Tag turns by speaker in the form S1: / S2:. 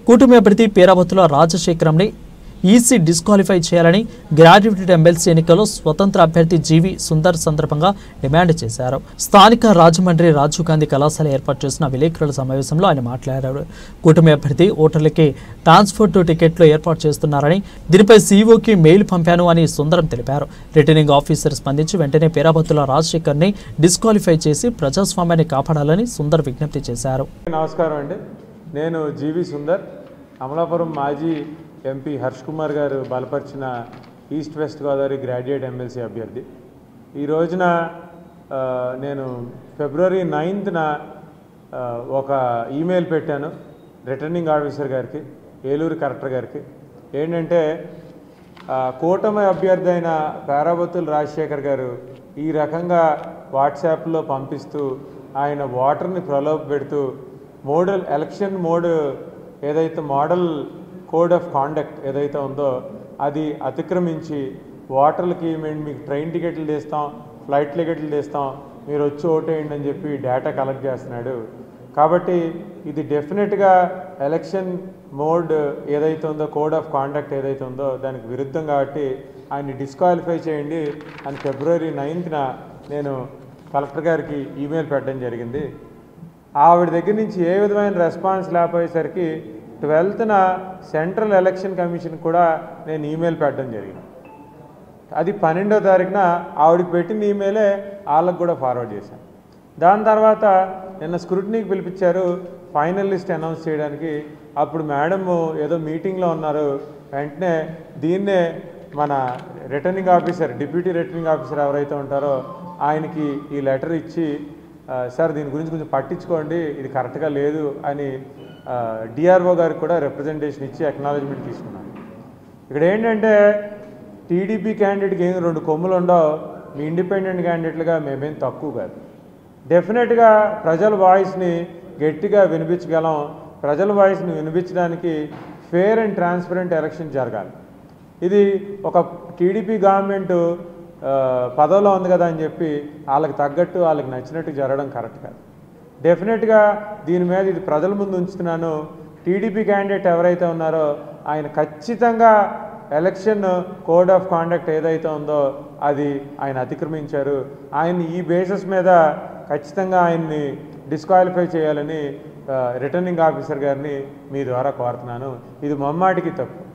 S1: కూటమి అభ్యర్థి Peravatula రాజశేఖరంని EC disqualify చేయాలని గ్రాడ్యుయేటెడ్ ఎమ్మెల్సీ ఎన్నికల్లో స్వతంత్ర అభ్యర్థి జీవి సుందర్ సందర్భంగా డిమాండ్ చేశారు. స్థానిక రాజమండ్రి రాజీవ్ గాంధీ కళాశాల ఏర్పాటు చేసిన విలేకరుల సమావేశంలో ఆయన మాట్లాడారు. కూటమి అభ్యర్థి ఓటర్లకి ట్రాన్స్పోర్ట్ టికెట్లు ఏర్పాటు చేస్తున్నారని, దీనిపై సీఈఓకి మెయిల్ పంపాను అని సుందరం తెలిపారు. రిటర్నింగ్ ఆఫీసర్ స్పందించి వెంటనే పేరావతుల రాజశేఖర్ని డిస్క్వాలిఫై చేసి ప్రజాస్వామ్యాన్ని కాపాడాలని సుందర్ విజ్ఞప్తి చేశారు.
S2: నమస్కారం అండి. నేను జీవి సుందర్, అమలాపురం మాజీ ఎంపీ హర్ష్ కుమార్ గారు బలపరిచిన east west Godavari graduate MLC అభ్యర్థి. ఈ రోజున నేను ఫిబ్రవరి 9న ఒక ఈమెయిల్ పెట్టాను రిటర్నింగ్ ఆఫీసర్ గారికి, ఏలూరు కలెక్టర్ గారికి. ఏంటంటే కూటమి అభ్యర్థి అయిన పేరావతుల రాజశేఖర్ గారు ఈ రకంగా వాట్సాప్లో పంపిస్తూ ఆయన ఓటర్ని ప్రలోభ పెడుతూ ఎలక్షన్ మోడ్ ఏదైతే మోడల్ కోడ్ ఆఫ్ కాండక్ట్ ఏదైతే ఉందో అది అతిక్రమించి ఓటర్లకి మేము మీకు ట్రైన్ టికెట్లు తీస్తాం, ఫ్లైట్ టికెట్లు తీస్తాం, మీరు వచ్చి ఓటేయండి అని చెప్పి డేటా కలెక్ట్ చేస్తున్నాడు. కాబట్టి ఇది డెఫినెట్గా ఎలక్షన్ మోడ్ ఏదైతే ఉందో కోడ్ ఆఫ్ కాండక్ట్ ఏదైతే ఉందో దానికి విరుద్ధం. కాబట్టి ఆయన్ని డిస్క్వాలిఫై చేయండి అని ఫిబ్రవరి 9న నేను కలెక్టర్ గారికి ఈమెయిల్ పెట్టడం జరిగింది. ఆవిడ దగ్గర నుంచి ఏ విధమైన రెస్పాన్స్ లేకపోయేసరికి 12న సెంట్రల్ ఎలక్షన్ కమిషన్ కూడా నేను ఈమెయిల్ పెట్టడం జరిగింది. అది 12వ తారీఖున ఆవిడకి పెట్టిన ఈమెయిలే వాళ్ళకు కూడా ఫార్వర్డ్ చేశాను. దాని తర్వాత నిన్న స్క్రూటినీకి పిలిపించారు ఫైనల్ లిస్ట్ అనౌన్స్ చేయడానికి. అప్పుడు మేడం ఏదో మీటింగ్లో ఉన్నారు. వెంటనే దీన్నే మన returning officer, deputy returning officer ఎవరైతే ఉంటారో ఆయనకి ఈ లెటర్ ఇచ్చి, సార్ దీని గురించి కొంచెం పట్టించుకోండి, ఇది కరెక్ట్గా లేదు అని డిఆర్ఓ గారికి కూడా రిప్రజెంటేషన్ ఇచ్చి అక్నాలజ్మెంట్ తీసుకున్నాను. ఇక్కడ ఏంటంటే టీడీపీ క్యాండిడేట్కి ఏం 2 కొమ్ములు ఉండవు, మీ ఇండిపెండెంట్ క్యాండిడేట్లుగా మేమేం తక్కువ కాదు. డెఫినెట్గా ప్రజల వాయిస్ని గట్టిగా వినిపించగలం. ప్రజల వాయిస్ని వినిపించడానికి ఫేర్ అండ్ ట్రాన్స్పరెంట్ ఎలక్షన్ జరగాలి. ఇది ఒక టీడీపీ గవర్నమెంట్ పదవిలో ఉంది కదా అని చెప్పి వాళ్ళకి తగ్గట్టు వాళ్ళకి నచ్చినట్టు జరగడం కరెక్ట్ కాదు. డెఫినెట్గా దీని మీద ఇది ప్రజల ముందు ఉంచుతున్నాను. టీడీపీ క్యాండిడేట్ ఎవరైతే ఉన్నారో ఆయన ఖచ్చితంగా ఎలక్షన్ కోడ్ ఆఫ్ కాండక్ట్ ఏదైతే ఉందో అది ఆయన అతిక్రమించారు. ఆయన ఈ బేసిస్ మీద ఖచ్చితంగా ఆయన్ని డిస్క్వాలిఫై చేయాలని రిటర్నింగ్ ఆఫీసర్ గారిని మీ ద్వారా కోరుతున్నాను. ఇది మమ్మాటికి తప్పు.